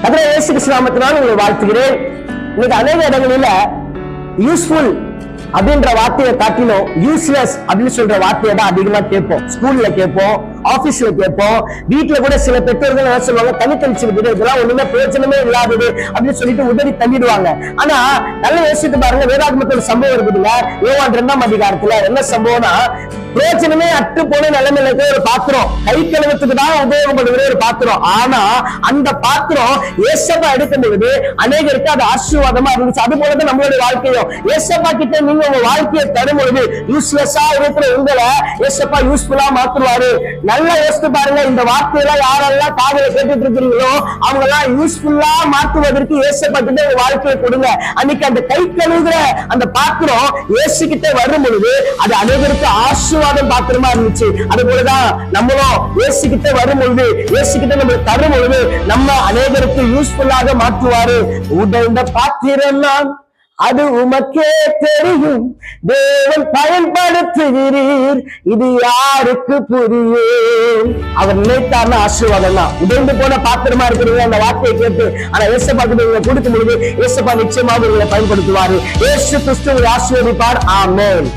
கர்த்தர் இயேசு கிறிஸ்து நாமத்தினால் உங்களை வாழ்த்துகிறேன். இன்னைக்கு அநேக இடங்களில யூஸ்ஃபுல் அப்படின்ற வார்த்தையை காட்டிலும் யூஸ்லெஸ் அப்படின்னு சொல்ற வார்த்தையை தான் அதிகமா கேட்போம். ஸ்கூல்ல கேட்போம், ஆபீஸ்ல கேட்போம், வீட்டுல கூட சில பெற்றோர்கள் என்ன சொல்லுவாங்க, தனி கழிச்சு விட்டுட்டு இதெல்லாம் ஒண்ணுமே பிரயோஜனமே இல்லாதது அப்படின்னு சொல்லிட்டு உதவி தள்ளிடுவாங்க. ஆனா நல்லா யோசித்து பாருங்க, வேதாகமத்துல ஒரு சம்பவம் இருக்குதுங்க. யோவான் 2ஆம் அதிகாரத்துல என்ன சம்பவம்னா, பிரயோஜனமே அற்று போன நிலைமையில இருக்கிற ஒரு பாத்திரம், கை கழுவத்துக்கு தான் உபயோகப்படுகிற ஒரு பாத்திரம். ஆனா அந்த பாத்திரம் ஏசப்பா எடுக்கும் பொழுது அநேகருக்கு அது ஆசீர்வாதமா இருந்துச்சு. அது போலதான் நம்மளுடைய வாழ்க்கையும் ஏசப்பா கிட்ட நீங்க உங்க வாழ்க்கையை தரும் பொழுது யூஸ்லெஸ்ஸா இருக்கிற உங்களை ஏசப்பா யூஸ்ஃபுல்லா மாத்துவாரு. நல்லா யோசித்து பாருங்க, இந்த வார்த்தையெல்லாம் யாரெல்லாம் காதல கேட்டுட்டு இருக்கிறீங்களோ அவங்க எல்லாம் யூஸ்ஃபுல்லா மாற்றுவதற்கு ஏசப்பா கிட்ட உங்க வாழ்க்கையை கொடுங்க. அன்னைக்கு அந்த கை கழுவுகிற அந்த பாத்திரம் ஏசு கிட்ட வரும் பொழுது அது அநேகருக்கு ஆசீர்வாதம் பாத்திரமா இருந்துச்சு. அது போலதான் நம்மளும் ஏசு கிட்ட வரும் பொழுது, ஏசு கிட்ட நம்ம தரும் பொழுது நம்ம அநேகருக்கு யூஸ்ஃபுல்லாக மாற்றுவாரு. உடைந்த பாத்திரம் நான், அது உமக்கே தெரியும், தேவன் பயன்படுத்துகிறீர், இது யாருக்கு புரியும். அவர் நினைத்தார்னா ஆசீர்வாதம் தான். உடைந்து போன பாத்திரமா இருக்கிறீங்க அந்த வார்த்தையை கேட்டு, ஆனா ஏசப்பா கிட்ட கொடுக்கும் பொழுது ஏசப்பா நிச்சயமாக உங்களை பயன்படுத்துவாரு. இயேசு கிறிஸ்து ஆசீர்வதிப்பார். ஆமென்.